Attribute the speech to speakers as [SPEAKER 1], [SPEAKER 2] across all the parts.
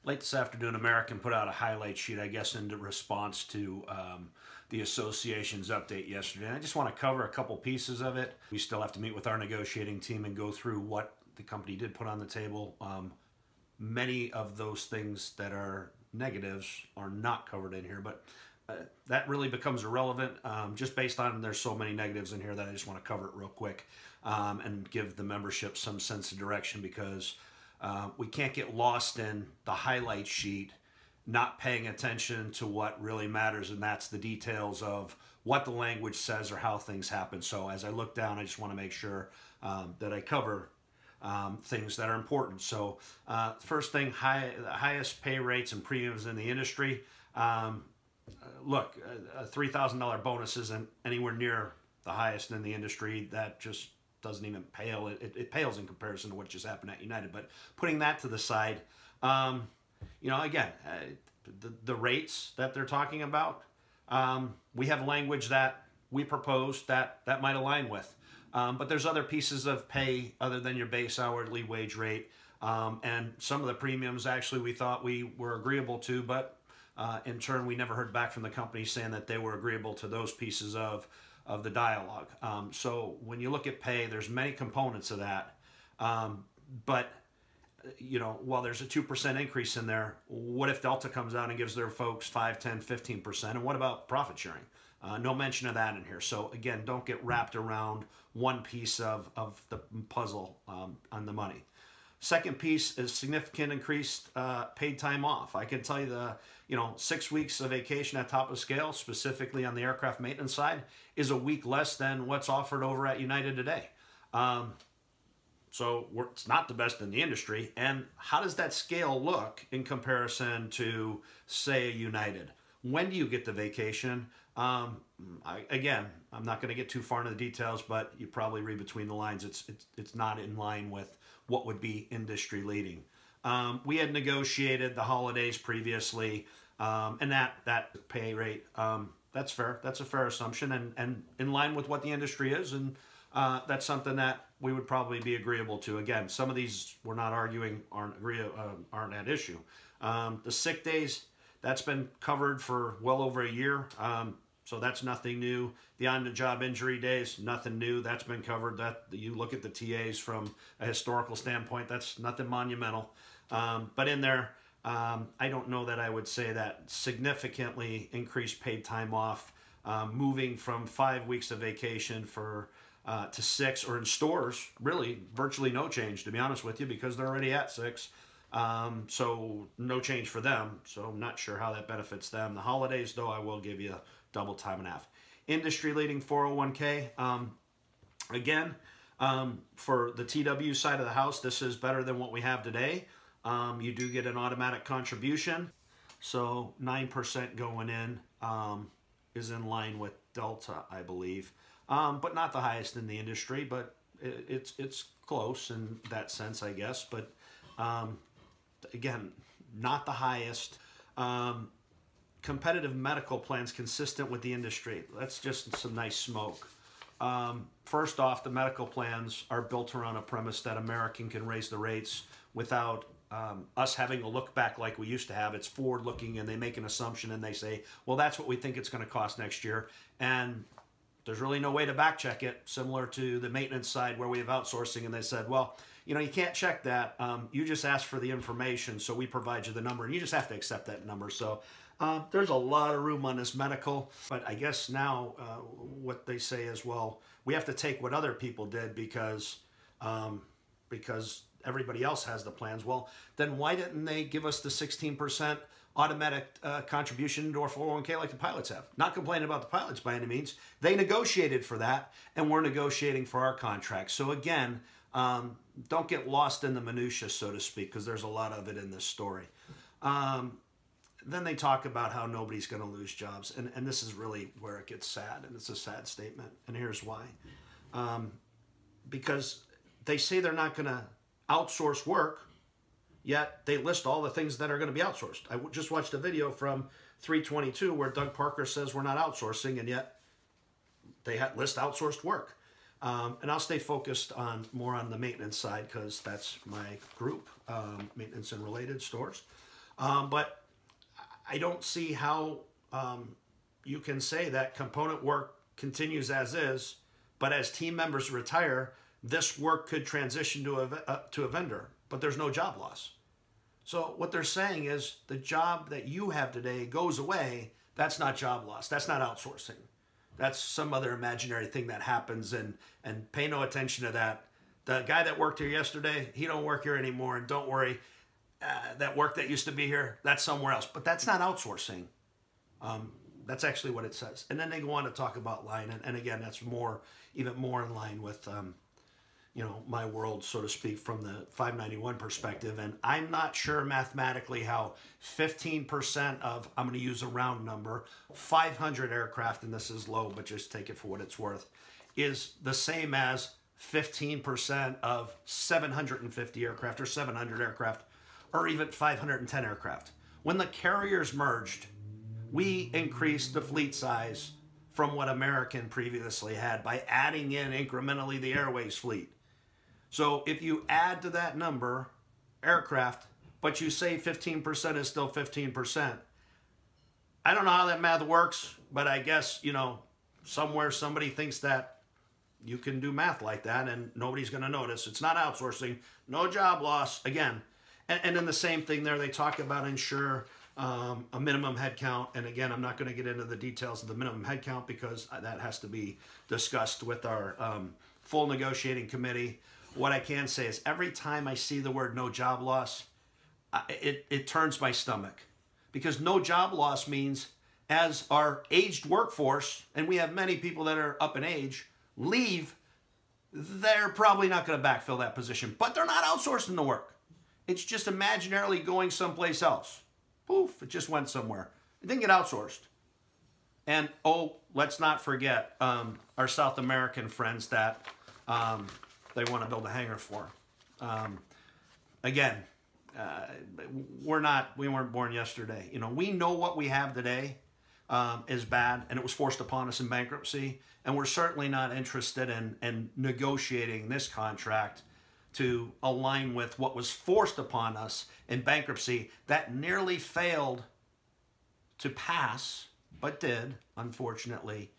[SPEAKER 1] Late this afternoon, American put out a highlight sheet, I guess, in response to the association's update yesterday. And I just want to cover a couple pieces of it. We still have to meet with our negotiating team and go through what the company did put on the table. Many of those things that are negatives are not covered in here, but that really becomes irrelevant just based on there's so many negatives in here that I just want to cover it real quick and give the membership some sense of direction, because we can't get lost in the highlight sheet not paying attention to what really matters, and that's the details of what the language says or how things happen. So as I look down, I just want to make sure that I cover things that are important. So first thing, the highest pay rates and premiums in the industry. Look, a $3,000 bonus isn't anywhere near the highest in the industry. That just doesn't even pale. It pales in comparison to what just happened at United. But putting that to the side, again, the rates that they're talking about, we have language that we proposed that might align with. But there's other pieces of pay other than your base hourly wage rate. And some of the premiums, actually, we thought we were agreeable to, but in turn, we never heard back from the company saying that they were agreeable to those pieces of the dialogue. So when you look at pay, there's many components of that. But while there's a 2% increase in there, what if Delta comes out and gives their folks 5, 10, 15%? And what about profit sharing? No mention of that in here. So again, don't get wrapped around one piece of the puzzle on the money. Second piece is significant increased paid time off. I can tell you 6 weeks of vacation at top of scale, specifically on the aircraft maintenance side, is a week less than what's offered over at United today. So it's not the best in the industry. And how does that scale look in comparison to, say, United? When do you get the vacation? Again, I'm not going to get too far into the details, but you probably read between the lines. It's not in line with what would be industry leading. We had negotiated the holidays previously, and that pay rate, that's fair. That's a fair assumption, and in line with what the industry is, and that's something that we would probably be agreeable to. Again, some of these we're not arguing aren't at issue. The sick days, that's been covered for well over a year, so that's nothing new. The on-the-job injury days, nothing new. That's been covered. That you look at the TAs from a historical standpoint, that's nothing monumental. But in there, I don't know that I would say that significantly increased paid time off, moving from 5 weeks of vacation to 6, or in stores, really virtually no change, to be honest with you, because they're already at 6. So no change for them. So I'm not sure how that benefits them. The holidays, though, I will give you double time and a half. Industry leading 401k. Again, for the TW side of the house, this is better than what we have today. You do get an automatic contribution. So 9% going in is in line with Delta, I believe. But not the highest in the industry, but it's close in that sense, I guess. But again, not the highest. Competitive medical plans consistent with the industry. That's just some nice smoke. First off, the medical plans are built around a premise that American can raise the rates without us having a look back like we used to have. It's forward looking, and they make an assumption and they say, well, that's what we think it's going to cost next year. And there's really no way to back check it, similar to the maintenance side where we have outsourcing, and they said, well, you can't check that. You just asked for the information, so we provide you the number, and you just have to accept that number. So there's a lot of room on this medical, but I guess now what they say is, well, we have to take what other people did because everybody else has the plans. Well, then why didn't they give us the 16% automatic contribution into our 401k like the pilots have? Not complaining about the pilots by any means. They negotiated for that, and we're negotiating for our contract. So again, don't get lost in the minutia, so to speak, because there's a lot of it in this story. Then they talk about how nobody's going to lose jobs, and this is really where it gets sad, and it's a sad statement, and here's why. Because they say they're not going to outsource work, yet they list all the things that are going to be outsourced. I just watched a video from 322 where Doug Parker says we're not outsourcing, and yet they list outsourced work. And I'll stay focused more on the maintenance side because that's my group, maintenance and related stores. But I don't see how you can say that component work continues as is, but as team members retire, this work could transition to a vendor, but there's no job loss. So what they're saying is the job that you have today goes away. That's not job loss. That's not outsourcing. That's some other imaginary thing that happens, and pay no attention to that. The guy that worked here yesterday, he don't work here anymore, and don't worry, that work that used to be here, that's somewhere else. But that's not outsourcing. That's actually what it says. And then they go on to talk about line, and again, that's even more in line with my world, so to speak, from the 591 perspective. And I'm not sure mathematically how 15% of, I'm going to use a round number, 500 aircraft, and this is low, but just take it for what it's worth, is the same as 15% of 750 aircraft or 700 aircraft or even 510 aircraft. When the carriers merged, we increased the fleet size from what American previously had by adding in incrementally the Airways fleet. So if you add to that number aircraft, but you say 15% is still 15%, I don't know how that math works, but I guess, somewhere somebody thinks that you can do math like that and nobody's going to notice. It's not outsourcing, no job loss. Again, and then the same thing there, they talk about ensure a minimum head count. And again, I'm not going to get into the details of the minimum head count because that has to be discussed with our full negotiating committee. What I can say is every time I see the word no job loss, it turns my stomach, because no job loss means as our aged workforce, and we have many people that are up in age, leave, they're probably not going to backfill that position, but they're not outsourcing the work. It's just imaginarily going someplace else. Poof, it just went somewhere. It didn't get outsourced. And let's not forget our South American friends that they want to build a hangar for. Again, we weren't born yesterday. We know what we have today is bad, and it was forced upon us in bankruptcy, and we're certainly not interested in negotiating this contract to align with what was forced upon us in bankruptcy that nearly failed to pass, but did, unfortunately,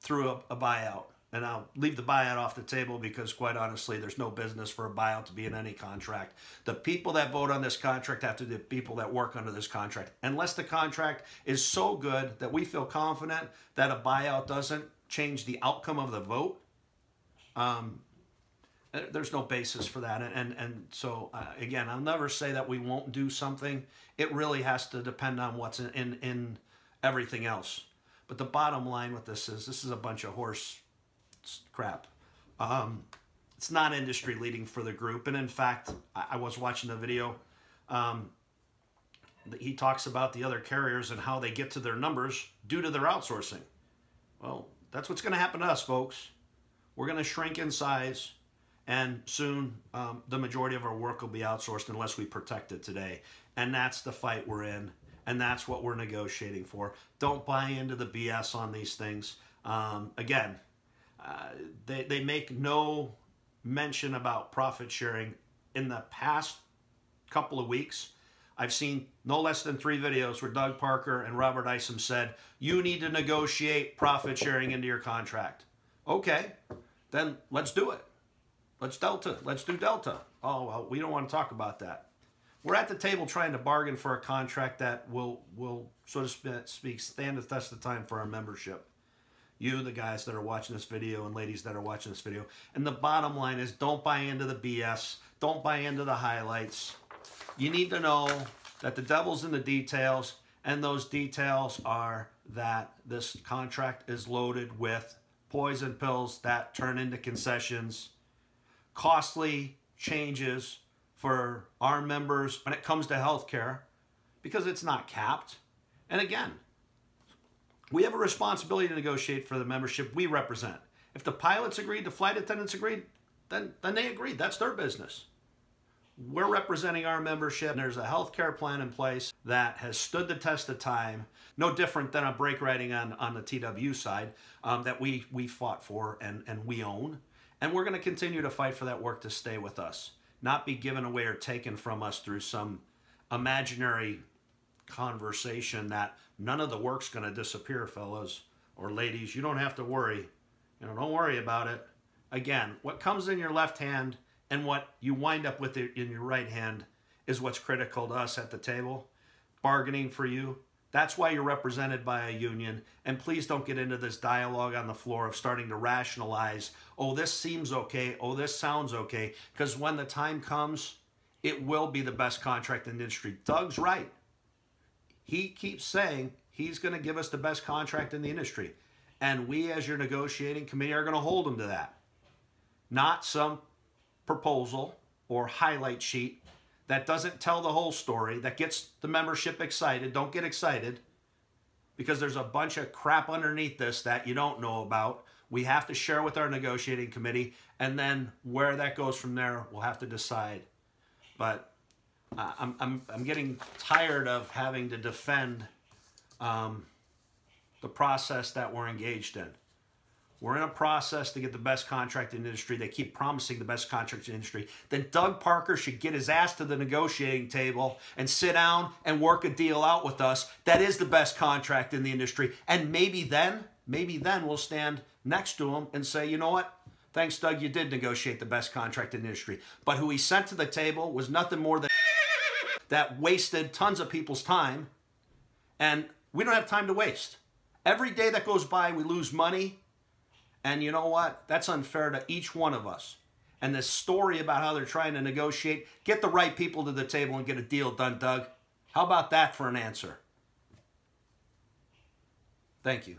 [SPEAKER 1] through a buyout. And I'll leave the buyout off the table because, quite honestly, there's no business for a buyout to be in any contract. The people that vote on this contract have to be the people that work under this contract. Unless the contract is so good that we feel confident that a buyout doesn't change the outcome of the vote, there's no basis for that. And so, again, I'll never say that we won't do something. It really has to depend on what's in everything else. But the bottom line with this is a bunch of horse crap. It's not industry leading for the group. And in fact, I was watching the video. He talks about the other carriers and how they get to their numbers due to their outsourcing. Well, that's what's going to happen to us, folks. We're going to shrink in size, and soon the majority of our work will be outsourced unless we protect it today. And that's the fight we're in, and that's what we're negotiating for. Don't buy into the BS on these things. Again, they make no mention about profit sharing. In the past couple of weeks, I've seen no less than 3 videos where Doug Parker and Robert Isom said, you need to negotiate profit sharing into your contract. Okay, then let's do it. Let's do Delta. Oh, well, we don't want to talk about that. We're at the table trying to bargain for a contract that will so to speak, stand the test of time for our membership. You, the guys that are watching this video, and ladies that are watching this video. And the bottom line is, don't buy into the BS. Don't buy into the highlights. You need to know that the devil's in the details, and those details are that this contract is loaded with poison pills that turn into concessions, costly changes for our members when it comes to healthcare, because it's not capped. And again, we have a responsibility to negotiate for the membership we represent. If the pilots agreed, the flight attendants agreed, then they agreed. That's their business. We're representing our membership, and there's a healthcare plan in place that has stood the test of time, no different than a brake riding on the TW side that we fought for and we own. And we're going to continue to fight for that work to stay with us, not be given away or taken from us through some imaginary conversation that none of the work's going to disappear, fellas or ladies. You don't have to worry. Don't worry about it. Again, what comes in your left hand and what you wind up with in your right hand is what's critical to us at the table. Bargaining for you. That's why you're represented by a union. And please don't get into this dialogue on the floor of starting to rationalize, oh, this seems okay, oh, this sounds okay. Because when the time comes, it will be the best contract in the industry. Doug's right. He keeps saying he's going to give us the best contract in the industry. And we, as your negotiating committee, are going to hold him to that. Not some proposal or highlight sheet that doesn't tell the whole story, that gets the membership excited. Don't get excited, because there's a bunch of crap underneath this that you don't know about. We have to share with our negotiating committee, and then where that goes from there, we'll have to decide. But I'm getting tired of having to defend the process that we're engaged in. We're in a process to get the best contract in the industry. They keep promising the best contract in the industry. Then Doug Parker should get his ass to the negotiating table and sit down and work a deal out with us that is the best contract in the industry. And maybe then we'll stand next to him and say, you know what? Thanks, Doug, you did negotiate the best contract in the industry. But who he sent to the table was nothing more than that wasted tons of people's time. And we don't have time to waste. Every day that goes by, we lose money. And you know what? That's unfair to each one of us. And this story about how they're trying to negotiate, get the right people to the table and get a deal done, Doug. How about that for an answer? Thank you.